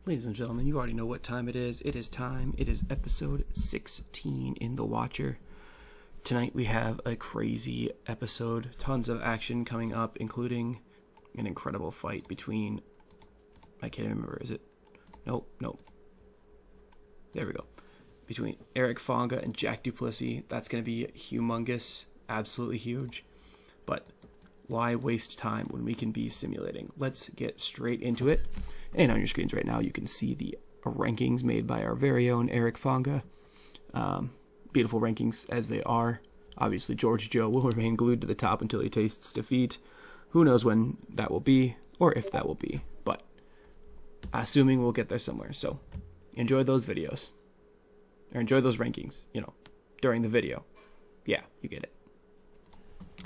Ladies and gentlemen, you already know what time it is. It is time. It is episode 16 in The Watcher. Tonight we have a crazy episode. Tons of action coming up, including an incredible fight between... I can't remember, is it? Nope. There we go. Between Eric Fonga and Jack Duplessis. That's going to be humongous. Absolutely huge. But why waste time when we can be simulating? Let's get straight into it. And on your screens right now, you can see the rankings made by our very own Eric Fonga. Beautiful rankings as they are. Obviously, George Joe will remain glued to the top until he tastes defeat. Who knows when that will be, or if that will be. But assuming we'll get there somewhere. So enjoy those videos. Or enjoy those rankings, during the video. Yeah, you get it.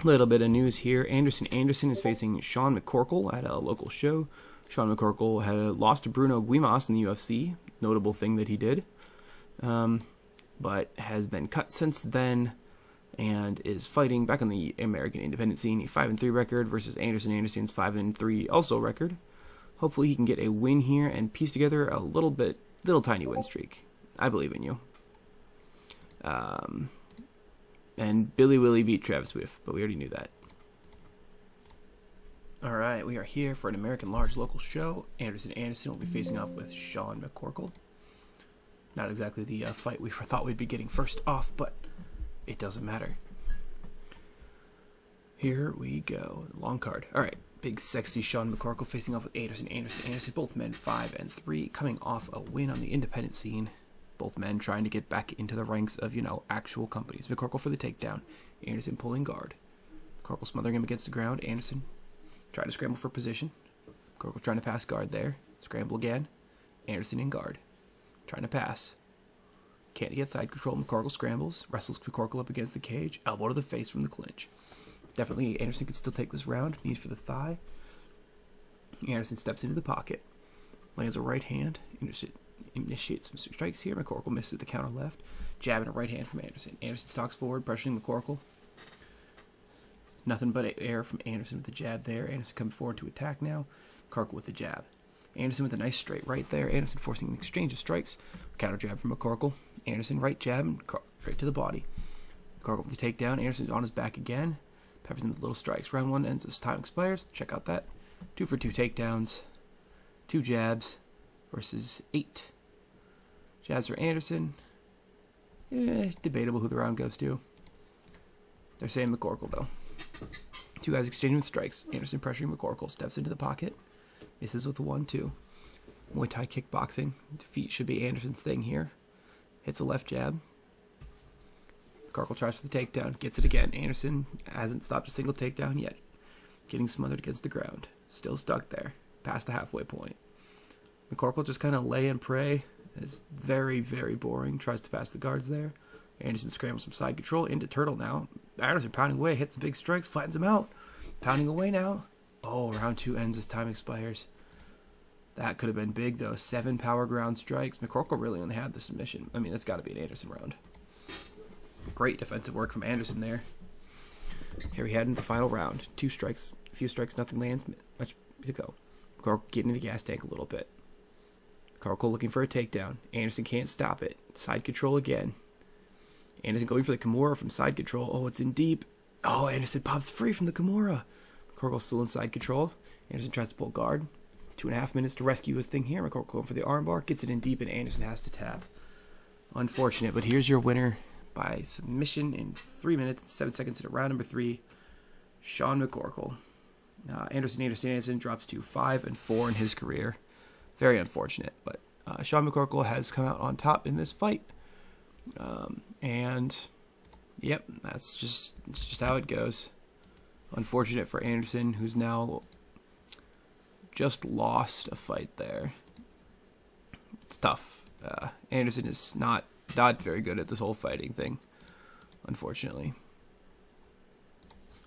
A little bit of news here. Anderson is facing Sean McCorkle at a local show. Sean McCorkle had lost to Bruno Guimas in the UFC. Notable thing that he did. But has been cut since then and is fighting back on the American independent scene. A 5-3 record versus Anderson. Anderson's 5-3 also record. Hopefully he can get a win here and piece together a little tiny win streak. I believe in you. And Billy Willie beat Travis Swift, but we already knew that. Alright, we are here for an American large local show. Anderson will be facing off with Sean McCorkle. Not exactly the fight we thought we'd be getting first off, but it doesn't matter. Here we go. Long card. Alright, big sexy Sean McCorkle facing off with Anderson. Both men 5-3, coming off a win on the independent scene. Both men trying to get back into the ranks of, actual companies. McCorkle for the takedown. Anderson pulling guard. McCorkle smothering him against the ground. Anderson trying to scramble for position. McCorkle trying to pass guard there. Scramble again. Anderson in guard. Trying to pass. Can't get side control. McCorkle scrambles. Wrestles McCorkle up against the cage. Elbow to the face from the clinch. Definitely Anderson could still take this round. Knees for the thigh. Anderson steps into the pocket. Lands a right hand. Anderson initiates some strikes here. McCorkle misses the counter left. Jab and a right hand from Anderson. Anderson stalks forward, pressuring McCorkle. Nothing but air from Anderson with the jab there. Anderson coming forward to attack now. McCorkle with the jab. Anderson with a nice straight right there. Anderson forcing an exchange of strikes. Counter jab from McCorkle. Anderson right jab and right to the body. McCorkle with the takedown. Anderson's on his back again. Peppers him with little strikes. Round 1 ends as time expires. Check out that. 2 for 2 takedowns. 2 jabs versus 8. Jabs for Anderson. Debatable who the round goes to. They're saying McCorkle, though. 2 guys exchanging with strikes. Anderson pressuring McCorkle. Steps into the pocket. Misses with a 1-2. Muay Thai kickboxing. Defeat should be Anderson's thing here. Hits a left jab. McCorkle tries for the takedown. Gets it again. Anderson hasn't stopped a single takedown yet. Getting smothered against the ground. Still stuck there. Past the halfway point. McCorkle just kind of lay and pray. Is very, very boring. Tries to pass the guards there. Anderson scrambles from side control into turtle now. Anderson pounding away. Hits the big strikes. Flattens him out. Pounding away now. Oh, round 2 ends as time expires. That could have been big, though. 7 power ground strikes. McCorkle really only had the submission. I mean, that's got to be an Anderson round. Great defensive work from Anderson there. Here we head into the final round. 2 strikes. A few strikes. Nothing lands. Much to go. McCorkle getting into the gas tank a little bit. McCorkle looking for a takedown. Anderson can't stop it. Side control again. Anderson going for the Kimura from side control. Oh, it's in deep. Oh, Anderson pops free from the Kimura. McCorkle still in side control. Anderson tries to pull guard. 2.5 minutes to rescue his thing here. McCorkle going for the armbar. Gets it in deep and Anderson has to tap. Unfortunate, but here's your winner by submission in 3 minutes and 7 seconds into round number 3. Sean McCorkle. Anderson drops to 5-4 in his career. Very unfortunate, but Sean McCorkle has come out on top in this fight. And yep, it's just how it goes. Unfortunate for Anderson, who's now just lost a fight there. It's tough. Anderson is not very good at this whole fighting thing, unfortunately.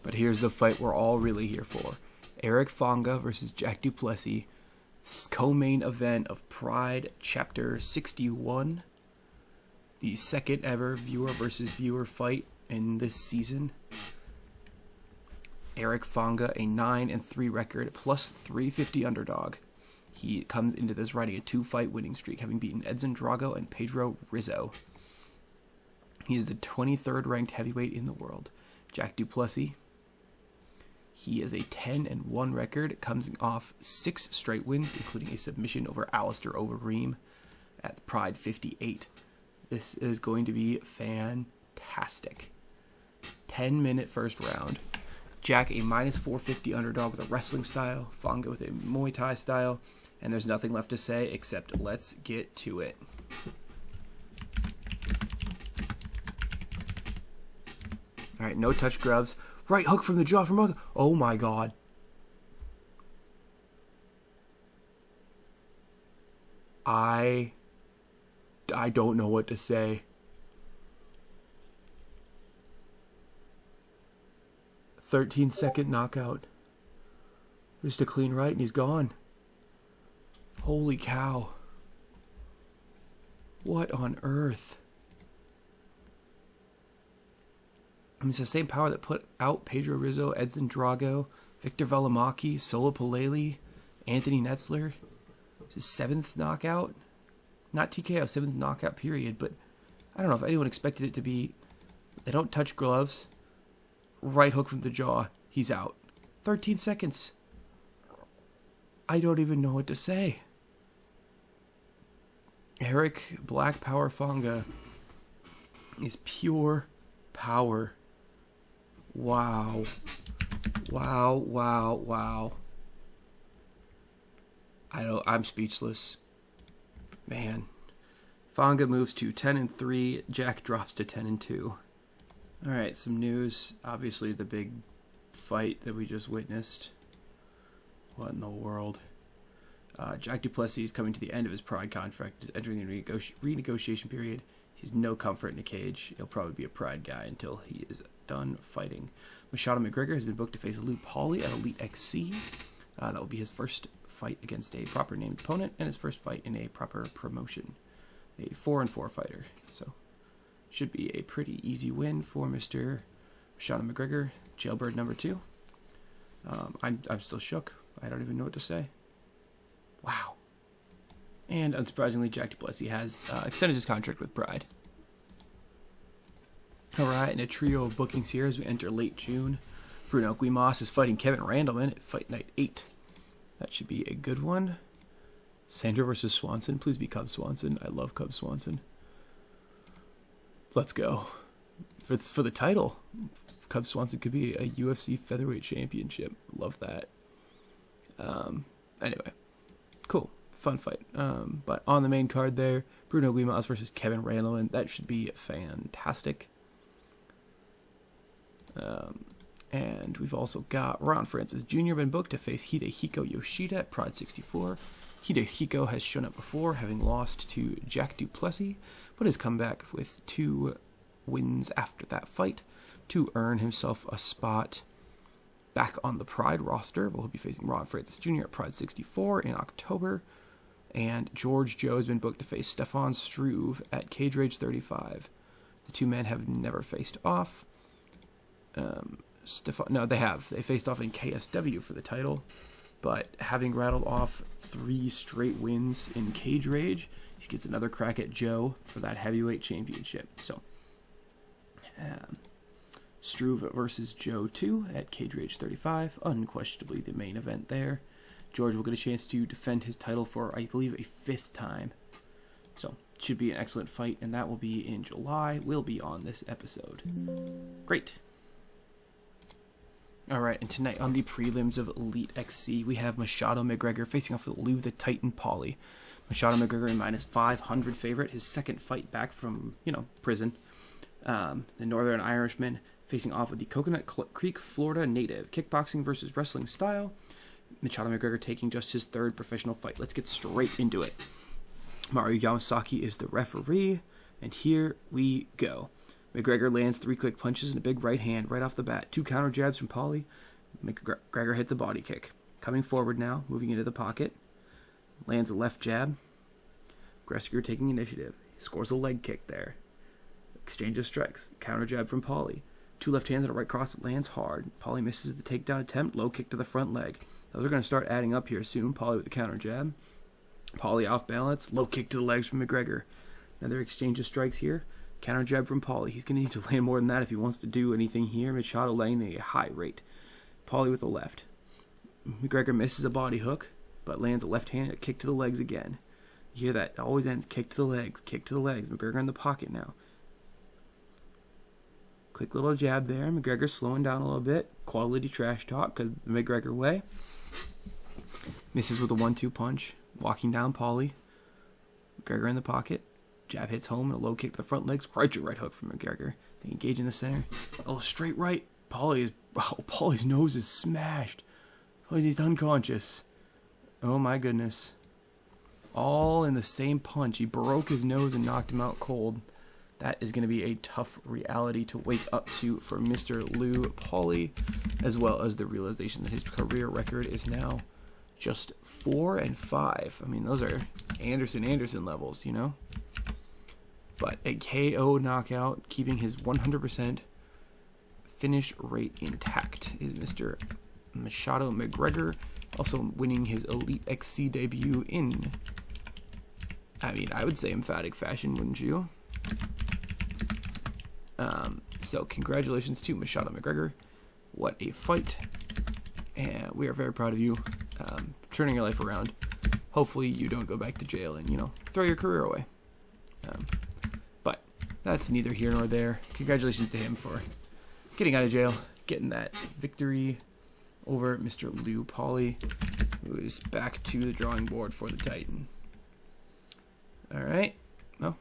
But here's the fight we're all really here for. Eric Fonga versus Jack Duplessis. This is co-main event of Pride Chapter 61. The second ever viewer versus viewer fight in this season. Eric Fonga, a 9-3 record, plus 350 underdog. He comes into this riding a 2-fight winning streak, having beaten Edson Drago and Pedro Rizzo. He is the 23rd ranked heavyweight in the world. Jack Duplessis. He is a 10-1 record, comes off 6 straight wins, including a submission over Alistair Overeem at Pride 58. This is going to be fantastic. 10-minute first round. Jack, a minus 450 underdog with a wrestling style. Fonga with a Muay Thai style. And there's nothing left to say except let's get to it. All right, no touch gloves. Right hook from the jaw from Fonga. Oh my God. I don't know what to say. 13-second knockout. Just a clean right and he's gone. Holy cow. What on earth? I mean, it's the same power that put out Pedro Rizzo, Edson Drago, Victor Velimaki, Solo Paleli, Anthony Netzler. It's his 7th knockout. Not TKO, 7th knockout period, but I don't know if anyone expected it to be. They don't touch gloves. Right hook from the jaw. He's out. 13 seconds. I don't even know what to say. Eric Black Power Fonga is pure power. Wow. Wow, wow, wow. I'm speechless. Man. Fonga moves to 10-3. Jack drops to 10-2. All right, some news. Obviously, the big fight that we just witnessed. What in the world? Jack Duplessis is coming to the end of his Pride contract. He's entering the renegotiation period. He's no comfort in a cage. He'll probably be a Pride guy until he is done fighting. Machado McGregor has been booked to face Lou Pauly at Elite XC. That will be his first fight against a proper named opponent and his first fight in a proper promotion. A 4-4 fighter. So, should be a pretty easy win for Mr. Machado McGregor, jailbird number 2. I'm still shook. I don't even know what to say. Wow. And unsurprisingly, Jack Duplessis has extended his contract with Pride. Alright, and a trio of bookings here as we enter late June. Bruno Guimas is fighting Kevin Randleman at Fight Night 8. That should be a good one. Sandra versus Swanson. Please be Cub Swanson. I love Cub Swanson. Let's go. For the title, Cub Swanson could be a UFC featherweight championship. Love that. Anyway, cool. Fun fight. But on the main card there, Bruno Guimas versus Kevin Randleman. That should be fantastic. And we've also got Ron Francis Jr. been booked to face Hidehiko Yoshida at Pride 64. Hidehiko has shown up before, having lost to Jack Duplessis, but has come back with 2 wins after that fight to earn himself a spot back on the Pride roster. We'll be facing Ron Francis Jr. at Pride 64 in October. And George Joe has been booked to face Stefan Struve at Cage Rage 35. The 2 men have never faced off. They have. They faced off in KSW for the title. But having rattled off 3 straight wins in Cage Rage, he gets another crack at Joe for that heavyweight championship. So, Struve versus Joe 2 at Cage Rage 35. Unquestionably the main event there. George will get a chance to defend his title for, I believe, a 5th time. So, should be an excellent fight, and that will be in July. Will be on this episode. Great. Alright, and tonight on the prelims of Elite XC, we have Machado McGregor facing off with Lou the Titan Pauly. Machado McGregor a minus 500 favorite, his 2nd fight back from, prison. The Northern Irishman facing off with the Coconut Creek, Florida native. Kickboxing versus wrestling style. Machado McGregor taking just his 3rd professional fight. Let's get straight into it. Mario Yamasaki is the referee, and here we go. McGregor lands 3 quick punches and a big right hand right off the bat. 2 counter jabs from Pauly. McGregor hits a body kick. Coming forward now, moving into the pocket. Lands a left jab. McGregor taking initiative. He scores a leg kick there. Exchange of strikes. Counter jab from Pauly. Two left hands and a right cross that lands hard. Paulie misses the takedown attempt. Low kick to the front leg. Those are going to start adding up here soon. Paulie with the counter jab. Paulie off balance. Low kick to the legs from McGregor. Another exchange of strikes here. Counter jab from Paulie. He's going to need to land more than that if he wants to do anything here. Machado laying a high rate. Paulie with a left. McGregor misses a body hook, but lands a left hand, a kick to the legs again. You hear that? It always ends kick to the legs, kick to the legs. McGregor in the pocket now. Quick little jab there. McGregor slowing down a little bit. Quality trash talk because the McGregor way. Misses with a 1-2 punch. Walking down Paulie. McGregor in the pocket. Jab hits home and a low kick to the front legs. Right hook from McGregor. They engage in the center. Oh, straight right. Paulie's nose is smashed. He's unconscious. Oh my goodness. All in the same punch. He broke his nose and knocked him out cold. That is going to be a tough reality to wake up to for Mr. Lou Paulie, as well as the realization that his career record is now just 4-5. I mean, those are Anderson levels, you know? But a KO knockout, keeping his 100% finish rate intact, is Mr. Machado McGregor, also winning his Elite XC debut in, I mean, I would say emphatic fashion, wouldn't you? So congratulations to Machado McGregor. What a fight. And we are very proud of you, turning your life around. Hopefully you don't go back to jail and, you know, throw your career away. But that's neither here nor there. Congratulations to him for getting out of jail, getting that victory over Mr. Lou Paulie, who is back to the drawing board for the Titan. All right. Well,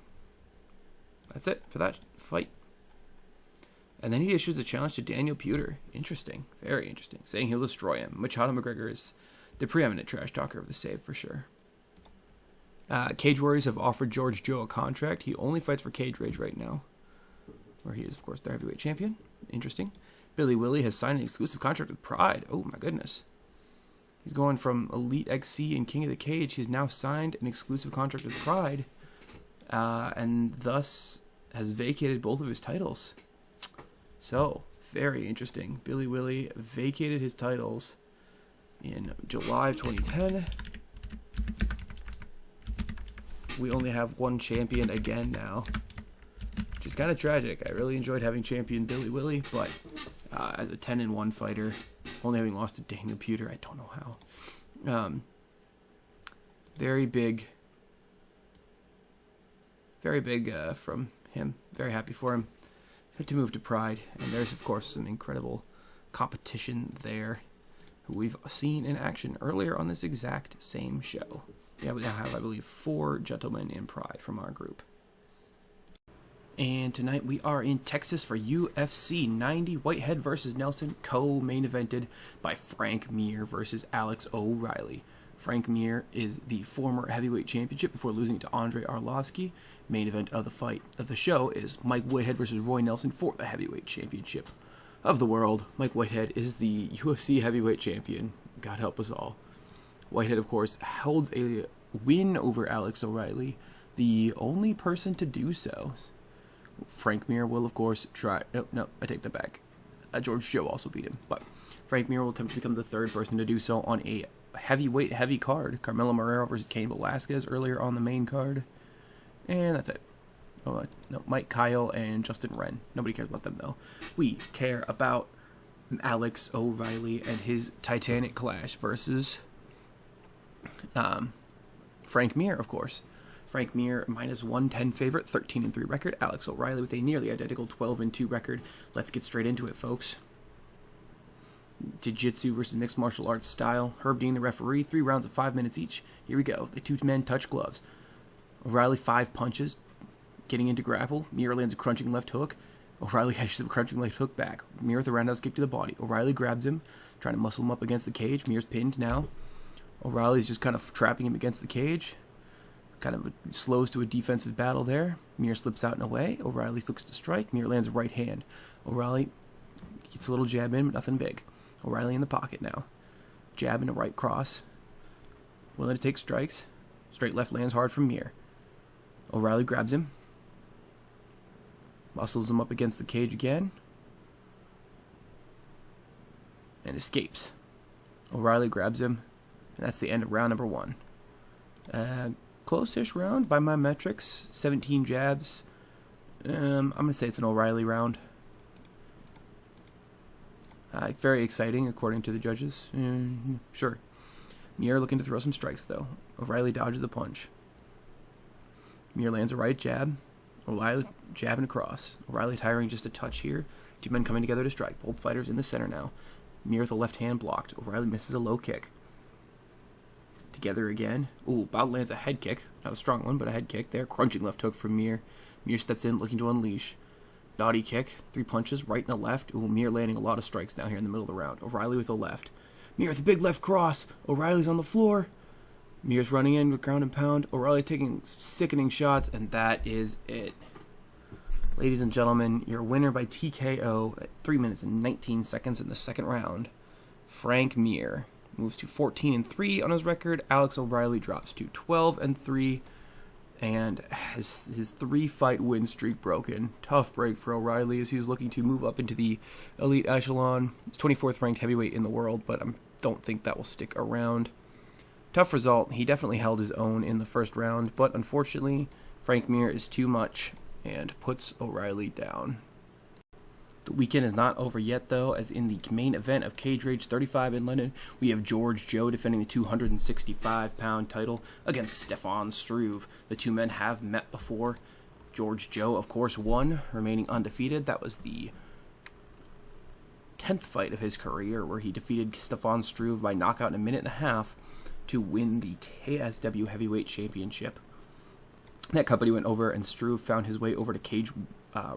that's it for that fight. And then he issues a challenge to Daniel Puder. Interesting. Very interesting. Saying he'll destroy him. Machado McGregor is the preeminent trash talker of the save for sure. Cage Warriors have offered George Joe a contract. He only fights for Cage Rage right now, where he is, of course, their heavyweight champion. Interesting. Billy Willie has signed an exclusive contract with Pride. Oh, my goodness. He's going from Elite XC and King of the Cage. He's now signed an exclusive contract with Pride, and thus has vacated both of his titles. So, very interesting. Billy Willie vacated his titles in July of 2010. We only have one champion again now, which is kind of tragic. I really enjoyed having champion Billy Willie, but as a 10-1 fighter, only having lost to Daniel Puder, I don't know how. Very big from him. Very happy for him. Had to move to Pride, and there's of course some incredible competition there, who we've seen in action earlier on this exact same show. Yeah, we now have, I believe, 4 gentlemen in Pride from our group. And tonight we are in Texas for UFC 90, Whitehead versus Nelson, co-main evented by Frank Mir versus Alex O'Reilly. Frank Mir is the former heavyweight championship before losing to Andrei Arlovsky. Main event of the show is Mike Whitehead versus Roy Nelson for the heavyweight championship of the world. Mike Whitehead is the UFC heavyweight champion. God help us all. Whitehead, of course, holds a win over Alex O'Reilly, the only person to do so. Frank Mir will, of course, try... Oh, no, I take that back. George Joe also beat him, but Frank Mir will attempt to become the third person to do so on a heavyweight heavy card. Carmelo Moreno versus Cain Velasquez earlier on the main card. And that's it. Oh, no, Mike Kyle and Justin Wren. Nobody cares about them, though. We care about Alex O'Reilly and his Titanic Clash versus Frank Mir, of course. Frank Mir, minus 110 favorite, 13-3 record. Alex O'Reilly with a nearly identical 12-2 record. Let's get straight into it, folks. Jiu-Jitsu versus mixed martial arts style. Herb Dean, the referee. 3 rounds of 5 minutes each. Here we go. The two men touch gloves. O'Reilly 5 punches, getting into grapple. Mir lands a crunching left hook. O'Reilly catches a crunching left hook back. Mir with a roundhouse kick to the body. O'Reilly grabs him, trying to muscle him up against the cage. Mir's pinned now. O'Reilly's just kind of trapping him against the cage. Kind of slows to a defensive battle there. Mir slips out and away. O'Reilly looks to strike. Mir lands a right hand. O'Reilly gets a little jab in, but nothing big. O'Reilly in the pocket now. Jab and a right cross. Willing to take strikes. Straight left lands hard from Mir. O'Reilly grabs him. Muscles him up against the cage again. and escapes. O'Reilly grabs him, and that's the end of round number 1. Close-ish round by my metrics. 17 jabs. I'm going to say it's an O'Reilly round. Very exciting, according to the judges. Sure. Mir looking to throw some strikes, though. O'Reilly dodges the punch. Mir lands a right jab. O'Reilly jabbing across. O'Reilly tiring just a touch here. Two men coming together to strike. Both fighters in the center now. Mir with a left hand blocked. O'Reilly misses a low kick. Together again. Ooh, Bout lands a head kick. Not a strong one, but a head kick there. Crunching left hook from Mir. Mir steps in, looking to unleash. Body kick. 3 punches, right and a left. Ooh, Mir landing a lot of strikes down here in the middle of the round. O'Reilly with a left. Mir with a big left cross. O'Reilly's on the floor. Mir's running in with ground and pound. O'Reilly taking sickening shots, and that is it. Ladies and gentlemen, your winner by TKO at 3 minutes and 19 seconds in the second round, Frank Mir, moves to 14-3 on his record. Alex O'Reilly drops to 12-3 and has his 3-fight win streak broken. Tough break for O'Reilly as he was looking to move up into the elite echelon. He's 24th ranked heavyweight in the world, but I don't think that will stick around. Tough result. He definitely held his own in the first round, but unfortunately, Frank Mir is too much and puts O'Reilly down. The weekend is not over yet, though, as in the main event of Cage Rage 35 in London, we have George Joe defending the 265-pound title against Stefan Struve. The two men have met before. George Joe, of course, won, remaining undefeated. That was the 10th fight of his career, where he defeated Stefan Struve by knockout in a minute and a half to win the KSW Heavyweight Championship. That company went over, and Struve found his way over to Cage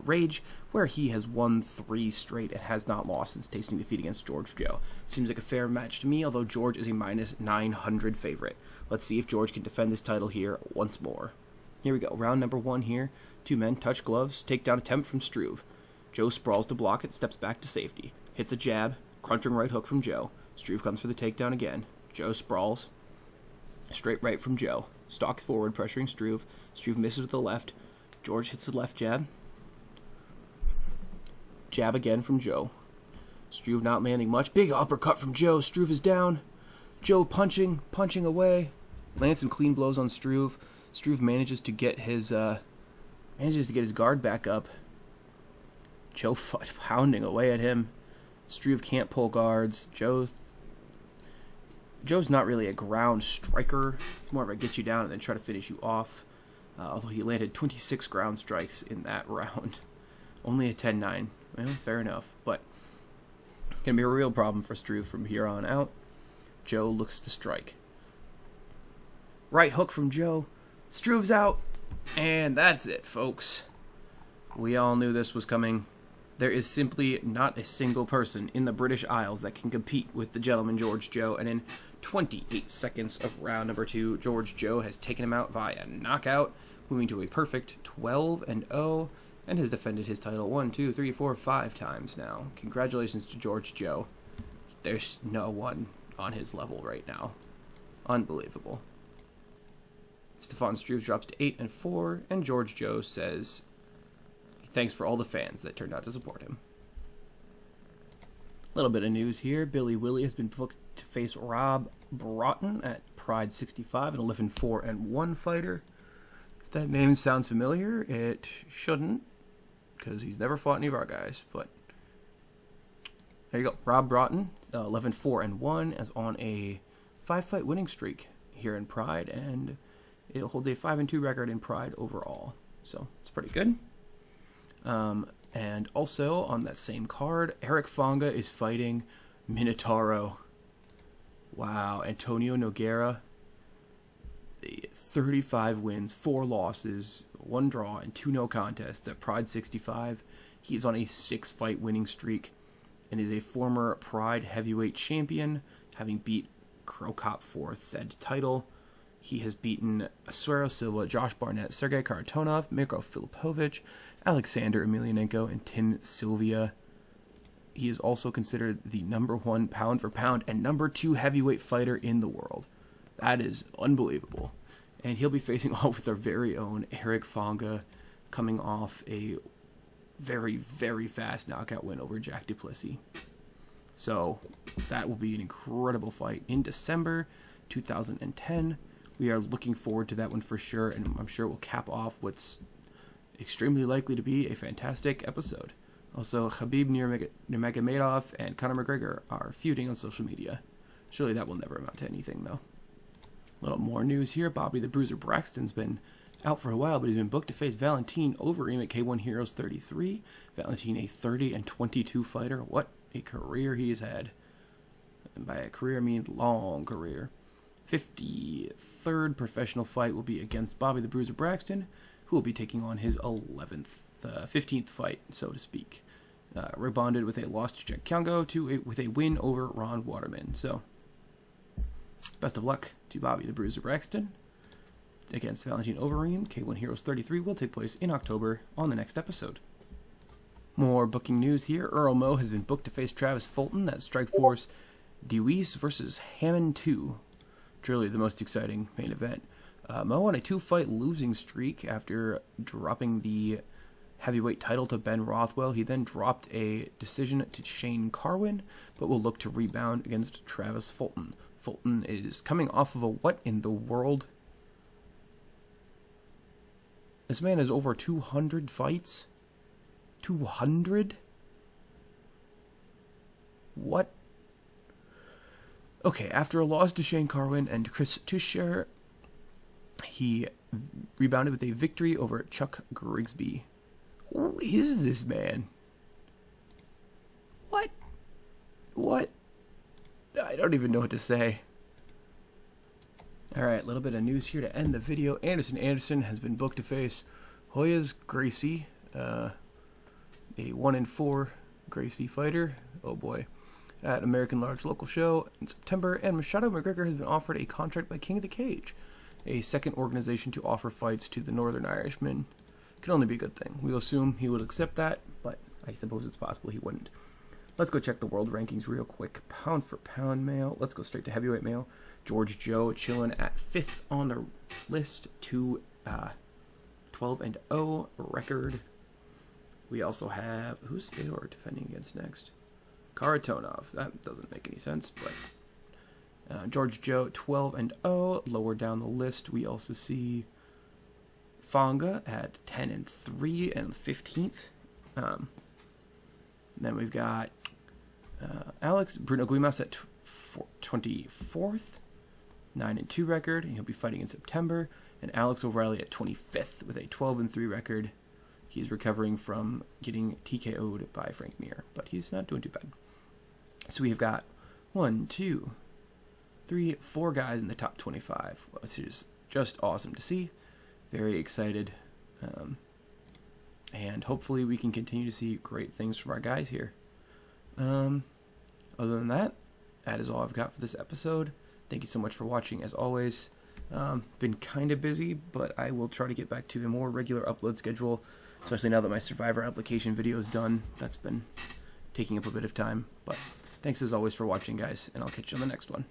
Rage, where he has won 3 straight and has not lost since tasting defeat against George Joe. Seems like a fair match to me, although George is a minus 900 favorite. Let's see if George can defend this title here once more. Here we go. Round number 1 here. Two men touch gloves. Takedown attempt from Struve. Joe sprawls to block it, steps back to safety. Hits a jab. Crunching right hook from Joe. Struve comes for the takedown again. Joe sprawls. Straight right from Joe. Stalks forward, pressuring Struve. Struve misses with the left. George hits the left jab. Jab again from Joe. Struve not landing much. Big uppercut from Joe. Struve is down. Joe punching away. Lands some clean blows on Struve. Struve manages to get his guard back up. Joe pounding away at him. Struve can't pull guards. Joe's not really a ground striker. It's more of a get you down and then try to finish you off. Although he landed 26 ground strikes in that round. Only a 10-9. Well, fair enough. But going to be a real problem for Struve from here on out. Joe looks to strike. Right hook from Joe. Struve's out. And that's it, folks. We all knew this was coming. There is simply not a single person in the British Isles that can compete with the gentleman George Joe, and in 28 seconds of round number 2, George Joe has taken him out via knockout, moving to a perfect 12-0, and has defended his title 5 times now. Congratulations to George Joe. There's no one on his level right now. Unbelievable. Stefan Struve drops to 8-4, and George Joe says thanks for all the fans that turned out to support him. A little bit of news here. Billy Willie has been booked to face Rob Broughton at Pride 65, an 11-4-1 fighter. If that name sounds familiar, it shouldn't, because he's never fought any of our guys. But there you go. Rob Broughton, 11-4-1, is on a 5-fight winning streak here in Pride, and it holds a 5-2 record in Pride overall. So it's pretty good. And also on that same card, Eric Fonga is fighting Minotauro. Wow, Antonio Nogueira, 35 wins, 4 losses, 1 draw, and 2 no contests at Pride 65. He is on a 6-fight winning streak and is a former Pride heavyweight champion, having beat Krokop for said title. He has beaten Asuero Silva, Josh Barnett, Sergey Karatonov, Mikhail Filipovich, Alexander Emelianenko, and Tim Sylvia. He is also considered the number 1 pound-for-pound and number 2 heavyweight fighter in the world. That is unbelievable. And he'll be facing off with our very own Eric Fonga, coming off a very, very fast knockout win over Jack Duplessis. So that will be an incredible fight in December 2010. We are looking forward to that one for sure, and I'm sure it will cap off what's extremely likely to be a fantastic episode. Also, Khabib Nurmagomedov and Conor McGregor are feuding on social media. Surely that will never amount to anything, though. A little more news here. Bobby the Bruiser Braxton's been out for a while, but he's been booked to face Valentin Overeem at K1 Heroes 33. Valentin, a 30-22 fighter. What a career he's had. And by a career, I mean long career. 53rd professional fight will be against Bobby the Bruiser Braxton, who will be taking on his 15th fight, so to speak. Rebounded with a loss to Jack Kyongo with a win over Ron Waterman. So, best of luck to Bobby the Bruiser Braxton against Valentin Overeem. K1 Heroes 33 will take place in October on the next episode. More booking news here. Earl Mo has been booked to face Travis Fulton at Strikeforce Deweese versus Hammond 2. Truly the most exciting main event. Mo on a 2-fight losing streak after dropping the heavyweight title to Ben Rothwell. He then dropped a decision to Shane Carwin, but will look to rebound against Travis Fulton. Fulton is coming off of a what in the world? This man has over 200 fights? 200? What? Okay, after a loss to Shane Carwin and Chris Tuchscherer, he rebounded with a victory over Chuck Grigsby. Who is this man? What? I don't even know what to say. Alright, a little bit of news here to end the video. Anderson has been booked to face Hoyas Gracie, a 1-4 Gracie fighter. Oh boy. At American Large Local Show in September. And Machado McGregor has been offered a contract by King of the Cage, a second organization to offer fights to the Northern Irishman. Can only be a good thing. We'll assume he would accept that, but I suppose it's possible he wouldn't. Let's go check the world rankings real quick. Pound for pound male. Let's go straight to heavyweight male. George Joe chilling at 5th on the list to 12-0 record. We also have, who's Fedor defending against next? Karatonov. That doesn't make any sense, but George Joe 12-0. Lower down the list, we also see Fonga at 10-3 and 15th. Then we've got Bruno Guimas at 24th, 9-2 record, and he'll be fighting in September. And Alex O'Reilly at 25th with a 12-3 record. He's recovering from getting TKO'd by Frank Mir, but he's not doing too bad. So we have got 1, 2, 3, 4 guys in the top 25, which is just awesome to see. Very excited. And hopefully we can continue to see great things from our guys here. Other than that, that is all I've got for this episode. Thank you so much for watching, as always. Been kind of busy, but I will try to get back to a more regular upload schedule, especially now that my Survivor application video is done. That's been taking up a bit of time. But thanks as always for watching, guys, and I'll catch you on the next one.